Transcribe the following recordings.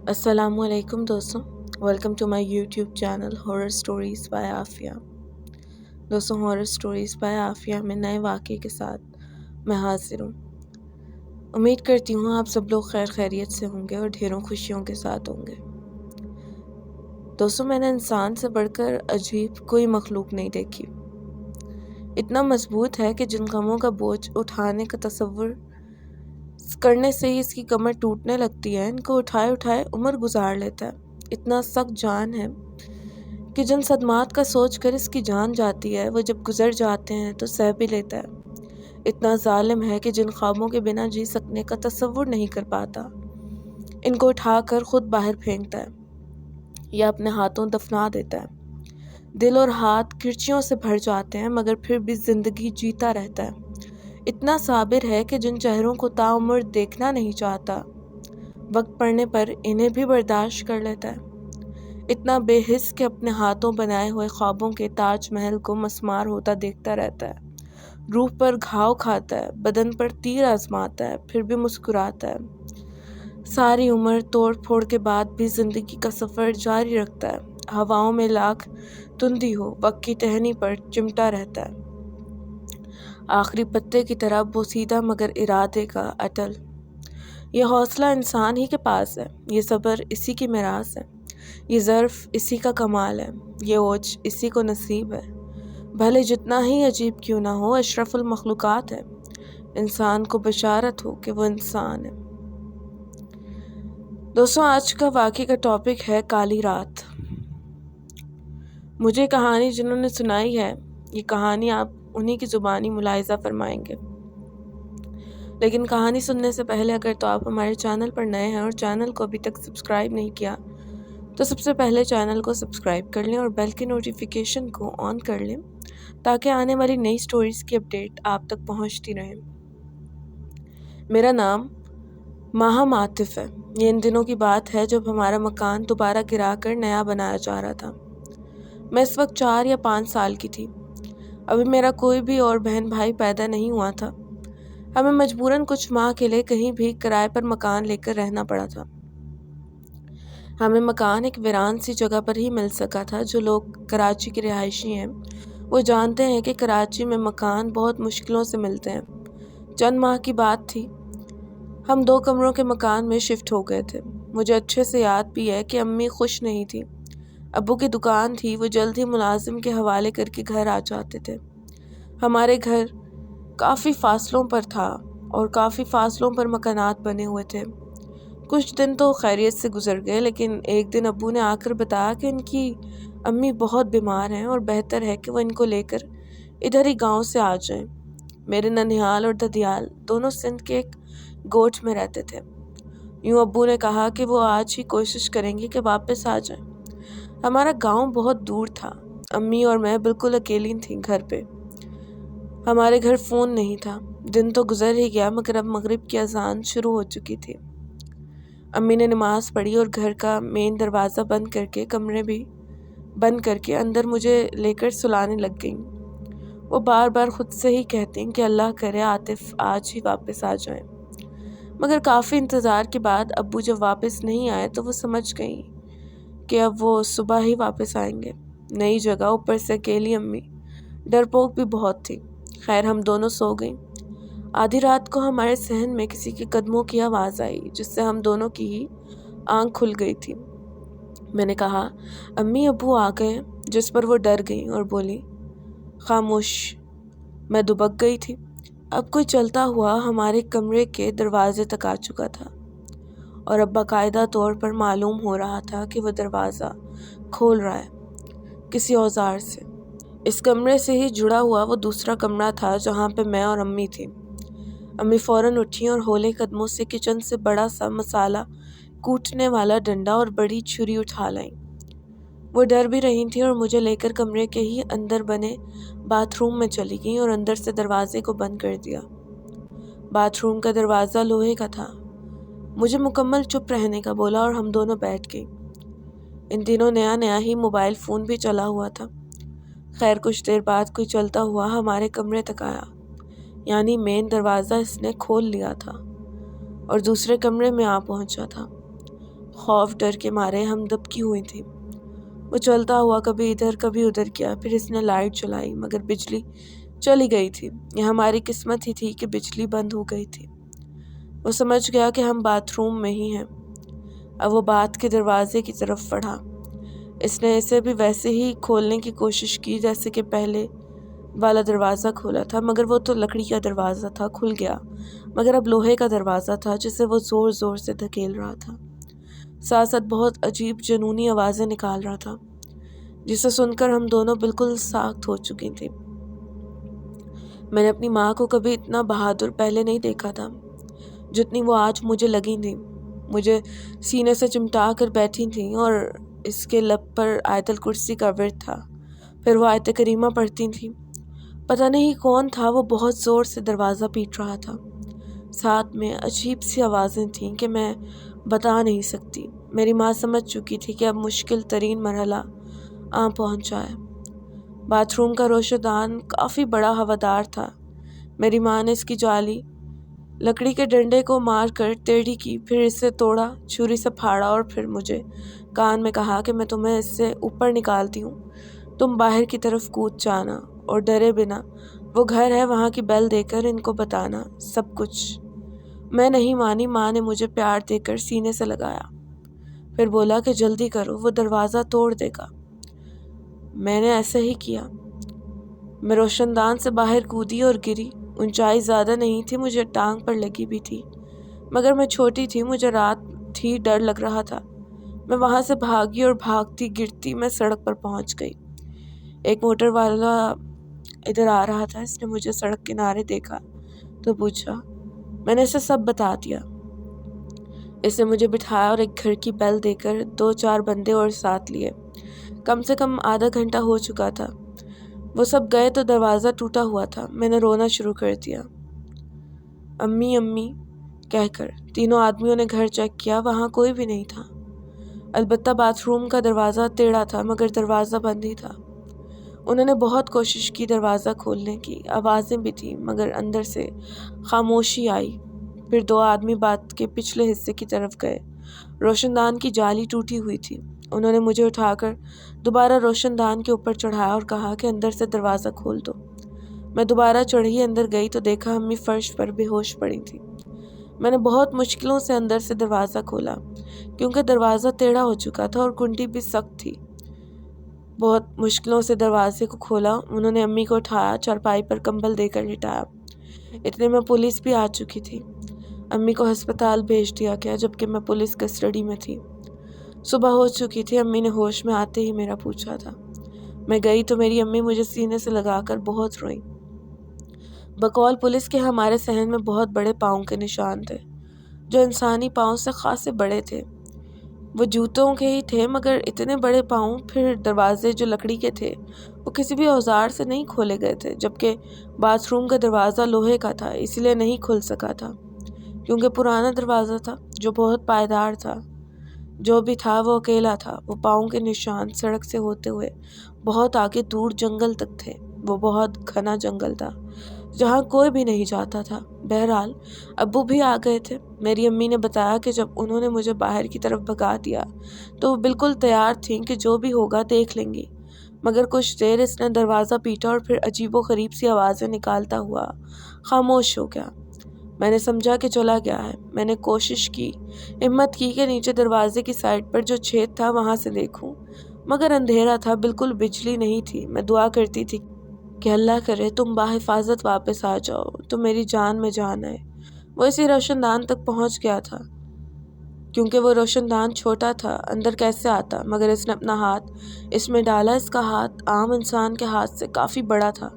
السلام علیکم دوستوں، welcome to my YouTube channel horror stories by Afia. دوستوں، ہارر سٹوریز بائی عافیہ میں نئے واقعے کے ساتھ میں حاضر ہوں۔ امید کرتی ہوں آپ سب لوگ خیر خیریت سے ہوں گے اور ڈھیروں خوشیوں کے ساتھ ہوں گے۔ دوستوں، میں نے انسان سے بڑھ کر عجیب کوئی مخلوق نہیں دیکھی۔ اتنا مضبوط ہے کہ جن غموں کا بوجھ اٹھانے کا تصور کرنے سے ہی اس کی کمر ٹوٹنے لگتی ہے، ان کو اٹھائے اٹھائے عمر گزار لیتا ہے۔ اتنا سخت جان ہے کہ جن صدمات کا سوچ کر اس کی جان جاتی ہے، وہ جب گزر جاتے ہیں تو سہ بھی لیتا ہے۔ اتنا ظالم ہے کہ جن خوابوں کے بنا جی سکنے کا تصور نہیں کر پاتا، ان کو اٹھا کر خود باہر پھینکتا ہے یا اپنے ہاتھوں دفنا دیتا ہے۔ دل اور ہاتھ کرچیوں سے بھر جاتے ہیں مگر پھر بھی زندگی جیتا رہتا ہے۔ اتنا صابر ہے کہ جن چہروں کو تعمر دیکھنا نہیں چاہتا، وقت پڑنے پر انہیں بھی برداشت کر لیتا ہے۔ اتنا بے حس کہ اپنے ہاتھوں بنائے ہوئے خوابوں کے تاج محل کو مسمار ہوتا دیکھتا رہتا ہے، روح پر گھاؤ کھاتا ہے، بدن پر تیر آزماتا ہے، پھر بھی مسکراتا ہے۔ ساری عمر توڑ پھوڑ کے بعد بھی زندگی کا سفر جاری رکھتا ہے۔ ہواؤں میں لاکھ تندی ہو، وقت کی ٹہنی پر چمٹا رہتا ہے۔ آخری پتے کی طرح بوسیدہ مگر ارادے کا اٹل۔ یہ حوصلہ انسان ہی کے پاس ہے، یہ صبر اسی کی میراث ہے، یہ ظرف اسی کا کمال ہے، یہ اوج اسی کو نصیب ہے۔ بھلے جتنا ہی عجیب کیوں نہ ہو، اشرف المخلوقات ہے۔ انسان کو بشارت ہو کہ وہ انسان ہے۔ دوستوں، آج کا واقعے کا ٹاپک ہے کالی رات۔ مجھے کہانی جنہوں نے سنائی ہے، یہ کہانی آپ انہی کی زبانی ملاحظہ فرمائیں گے، لیکن کہانی سننے سے پہلے اگر تو آپ ہمارے چینل پر نئے ہیں اور چینل کو ابھی تک سبسکرائب نہیں کیا تو سب سے پہلے چینل کو سبسکرائب کر لیں اور بیل کی نوٹیفیکیشن کو آن کر لیں تاکہ آنے والی نئی سٹوریز کی اپڈیٹ آپ تک پہنچتی رہے۔ میرا نام ماہم عاطف ہے۔ یہ ان دنوں کی بات ہے جب ہمارا مکان دوبارہ گرا کر نیا بنایا جا رہا تھا۔ میں اس وقت 4 یا 5 سال کی تھی۔ ابھی میرا کوئی بھی اور بہن بھائی پیدا نہیں ہوا تھا۔ ہمیں مجبوراً کچھ ماہ کے لیے کہیں بھی کرائے پر مکان لے کر رہنا پڑا تھا۔ ہمیں مکان ایک ویران سی جگہ پر ہی مل سکا تھا۔ جو لوگ کراچی کے رہائشی ہیں وہ جانتے ہیں کہ کراچی میں مکان بہت مشکلوں سے ملتے ہیں۔ چند ماہ کی بات تھی، ہم 2 کمروں کے مکان میں شفٹ ہو گئے تھے۔ مجھے اچھے سے یاد بھی ہے کہ امی خوش نہیں تھی۔ ابو کی دکان تھی، وہ جلد ہی ملازم کے حوالے کر کے گھر آ جاتے تھے۔ ہمارے گھر کافی فاصلوں پر تھا اور کافی فاصلوں پر مکانات بنے ہوئے تھے۔ کچھ دن تو خیریت سے گزر گئے، لیکن ایک دن ابو نے آ کر بتایا کہ ان کی امی بہت بیمار ہیں اور بہتر ہے کہ وہ ان کو لے کر ادھر ہی گاؤں سے آ جائیں۔ میرے ننیال اور ددیال دونوں سندھ کے ایک گوٹھ میں رہتے تھے۔ یوں ابو نے کہا کہ وہ آج ہی کوشش کریں گے کہ واپس آ جائیں۔ ہمارا گاؤں بہت دور تھا، امی اور میں بالکل اکیلی تھیں گھر پہ۔ ہمارے گھر فون نہیں تھا۔ دن تو گزر ہی گیا مگر اب مغرب کی اذان شروع ہو چکی تھی۔ امی نے نماز پڑھی اور گھر کا مین دروازہ بند کر کے کمرے بھی بند کر کے اندر مجھے لے کر سلانے لگ گئیں۔ وہ بار بار خود سے ہی کہتی کہ اللہ کرے عاطف آج ہی واپس آ جائیں۔ مگر کافی انتظار کے بعد ابو جب واپس نہیں آئے تو وہ سمجھ گئیں کہ اب وہ صبح ہی واپس آئیں گے۔ نئی جگہ، اوپر سے اکیلی امی، ڈرپوک بھی بہت تھی۔ خیر ہم دونوں سو گئیں۔ آدھی رات کو ہمارے صحن میں کسی کے قدموں کی آواز آئی جس سے ہم دونوں کی ہی آنکھ کھل گئی تھی۔ میں نے کہا امی ابو آ گئے، جس پر وہ ڈر گئیں اور بولی خاموش۔ میں دبک گئی تھی۔ اب کوئی چلتا ہوا ہمارے کمرے کے دروازے تک آ چکا تھا اور اب باقاعدہ طور پر معلوم ہو رہا تھا کہ وہ دروازہ کھول رہا ہے کسی اوزار سے۔ اس کمرے سے ہی جڑا ہوا وہ دوسرا کمرہ تھا جہاں پہ میں اور امی تھیں۔ امی فوراً اٹھیں اور ہولے قدموں سے کچن سے بڑا سا مسالہ کوٹنے والا ڈنڈا اور بڑی چھری اٹھا لائیں۔ وہ ڈر بھی رہی تھیں اور مجھے لے کر کمرے کے ہی اندر بنے باتھ روم میں چلی گئیں اور اندر سے دروازے کو بند کر دیا۔ باتھ روم کا دروازہ لوہے کا تھا۔ مجھے مکمل چپ رہنے کا بولا اور ہم دونوں بیٹھ گئیں۔ ان دنوں نیا نیا ہی موبائل فون بھی چلا ہوا تھا۔ خیر کچھ دیر بعد کوئی چلتا ہوا ہمارے کمرے تک آیا، یعنی مین دروازہ اس نے کھول لیا تھا اور دوسرے کمرے میں آ پہنچا تھا۔ خوف ڈر کے مارے ہم دبکی ہوئی تھی۔ وہ چلتا ہوا کبھی ادھر کبھی ادھر کیا، پھر اس نے لائٹ جلائی مگر بجلی چلی گئی تھی۔ یہ ہماری قسمت ہی تھی کہ بجلی بند ہو گئی تھی۔ وہ سمجھ گیا کہ ہم باتھ روم میں ہی ہیں۔ اب وہ باتھ کے دروازے کی طرف بڑھا۔ اس نے اسے بھی ویسے ہی کھولنے کی کوشش کی جیسے کہ پہلے والا دروازہ کھولا تھا، مگر وہ تو لکڑی کا دروازہ تھا، کھل گیا، مگر اب لوہے کا دروازہ تھا جسے وہ زور زور سے دھکیل رہا تھا، ساتھ ساتھ بہت عجیب جنونی آوازیں نکال رہا تھا جسے سن کر ہم دونوں بالکل ساخت ہو چکی تھیں۔ میں نے اپنی ماں کو کبھی اتنا بہادر پہلے نہیں دیکھا تھا جتنی وہ آج مجھے لگی تھیں۔ مجھے سینے سے چمٹا کر بیٹھی تھیں اور اس کے لب پر آیت الکرسی کا ورد تھا، پھر وہ آیت کریمہ پڑھتی تھیں۔ پتہ نہیں کون تھا، وہ بہت زور سے دروازہ پیٹ رہا تھا، ساتھ میں عجیب سی آوازیں تھیں کہ میں بتا نہیں سکتی۔ میری ماں سمجھ چکی تھی کہ اب مشکل ترین مرحلہ آ پہنچا ہے۔ باتھ روم کا روشن دان کافی بڑا ہوادار تھا۔ میری ماں نے اس کی جالی لکڑی کے ڈنڈے کو مار کر ٹیڑھی کی، پھر اسے توڑا، چھری سے پھاڑا اور پھر مجھے کان میں کہا کہ میں تمہیں اس سے اوپر نکالتی ہوں، تم باہر کی طرف کود جانا اور ڈرے بنا وہ گھر ہے وہاں کی بیل دے کر ان کو بتانا سب کچھ۔ میں نہیں مانی۔ ماں نے مجھے پیار دے کر سینے سے لگایا، پھر بولا کہ جلدی کرو، وہ دروازہ توڑ دے گا۔ میں نے ایسے ہی کیا۔ میں روشن دان سے باہر کودی اور گری۔ اونچائی زیادہ نہیں تھی، مجھے ٹانگ پر لگی بھی تھی، مگر میں چھوٹی تھی، مجھے رات تھی، ڈر لگ رہا تھا۔ میں وہاں سے بھاگی اور بھاگتی گرتی میں سڑک پر پہنچ گئی۔ ایک موٹر والا ادھر آ رہا تھا، اس نے مجھے سڑک کنارے دیکھا تو پوچھا۔ میں نے اسے سب بتا دیا۔ اس نے مجھے بٹھایا اور ایک گھر کی بیل دے کر 2-4 بندے اور ساتھ لیے۔ کم سے کم آدھا گھنٹہ ہو چکا تھا۔ وہ سب گئے تو دروازہ ٹوٹا ہوا تھا۔ میں نے رونا شروع کر دیا، امی امی کہہ کر۔ تینوں آدمیوں نے گھر چیک کیا، وہاں کوئی بھی نہیں تھا، البتہ باتھ روم کا دروازہ ٹیڑھا تھا مگر دروازہ بند ہی تھا۔ انہوں نے بہت کوشش کی دروازہ کھولنے کی، آوازیں بھی تھیں مگر اندر سے خاموشی آئی۔ پھر 2 آدمی باتھ کے پچھلے حصے کی طرف گئے۔ روشن دان کی جالی ٹوٹی ہوئی تھی۔ انہوں نے مجھے اٹھا کر دوبارہ روشن دان کے اوپر چڑھایا اور کہا کہ اندر سے دروازہ کھول دو۔ میں دوبارہ چڑھی، اندر گئی تو دیکھا امی فرش پر بے ہوش پڑی تھی۔ میں نے بہت مشکلوں سے اندر سے دروازہ کھولا کیونکہ دروازہ ٹیڑھا ہو چکا تھا اور کنڈی بھی سخت تھی۔ بہت مشکلوں سے دروازے کو کھولا۔ انہوں نے امی کو اٹھایا، چارپائی پر کمبل دے کر لٹایا۔ اتنے میں پولیس بھی آ چکی تھی۔ امی کو ہسپتال بھیج دیا گیا جبکہ میں پولیس کسٹڈی میں تھی۔ صبح ہو چکی تھی۔ امی نے ہوش میں آتے ہی میرا پوچھا تھا۔ میں گئی تو میری امی مجھے سینے سے لگا کر بہت روئیں۔ بقول پولیس کے ہمارے صحن میں بہت بڑے پاؤں کے نشان تھے جو انسانی پاؤں سے خاصے بڑے تھے۔ وہ جوتوں کے ہی تھے مگر اتنے بڑے پاؤں۔ پھر دروازے جو لکڑی کے تھے وہ کسی بھی اوزار سے نہیں کھولے گئے تھے، جبکہ باتھ روم کا دروازہ لوہے کا تھا، اس لیے نہیں کھل سکا تھا کیونکہ پرانا دروازہ تھا جو بہت پائیدار تھا۔ جو بھی تھا وہ اکیلا تھا۔ وہ پاؤں کے نشان سڑک سے ہوتے ہوئے بہت آگے دور جنگل تک تھے۔ وہ بہت گھنا جنگل تھا جہاں کوئی بھی نہیں جاتا تھا۔ بہرحال ابو بھی آ گئے تھے۔ میری امی نے بتایا کہ جب انہوں نے مجھے باہر کی طرف بھگا دیا تو وہ بالکل تیار تھیں کہ جو بھی ہوگا دیکھ لیں گی، مگر کچھ دیر اس نے دروازہ پیٹا اور پھر عجیب و غریب سی آوازیں نکالتا ہوا خاموش ہو گیا۔ میں نے سمجھا کہ چلا گیا ہے۔ میں نے کوشش کی، ہمت کی کہ نیچے دروازے کی سائڈ پر جو چھید تھا وہاں سے دیکھوں، مگر اندھیرا تھا، بالکل بجلی نہیں تھی۔ میں دعا کرتی تھی کہ اللہ کرے تم بحفاظت واپس آ جاؤ تو میری جان میں جان آئے۔ وہ اسی روشن دان تک پہنچ گیا تھا کیونکہ وہ روشن دان چھوٹا تھا، اندر کیسے آتا، مگر اس نے اپنا ہاتھ اس میں ڈالا۔ اس کا ہاتھ عام انسان کے ہاتھ سے کافی بڑا تھا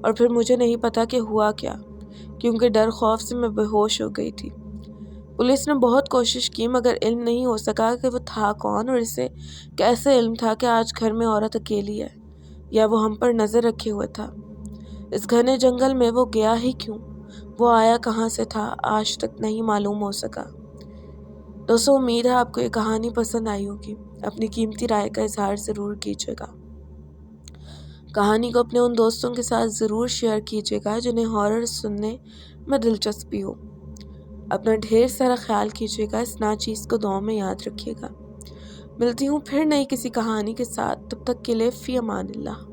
اور پھر مجھے نہیں پتا کہ ہوا کیا کیونکہ ڈر خوف سے میں بے ہوش ہو گئی تھی۔ پولیس نے بہت کوشش کی مگر علم نہیں ہو سکا کہ وہ تھا کون اور اسے کیسے علم تھا کہ آج گھر میں عورت اکیلی ہے یا وہ ہم پر نظر رکھے ہوئے تھا۔ اس گھنے جنگل میں وہ گیا ہی کیوں، وہ آیا کہاں سے تھا، آج تک نہیں معلوم ہو سکا۔ دوستو، امید ہے آپ کو یہ کہانی پسند آئی ہوگی۔ اپنی قیمتی رائے کا اظہار ضرور کیجیے گا۔ کہانی کو اپنے ان دوستوں کے ساتھ ضرور شیئر کیجیے گا جنہیں ہارر سننے میں دلچسپی ہو۔ اپنا ڈھیر سارا خیال کیجیے گا، اس ناچیز کو دعاؤں میں یاد رکھیے گا۔ ملتی ہوں پھر نئی کسی کہانی کے ساتھ، تب تک کے لیے فی امان اللہ۔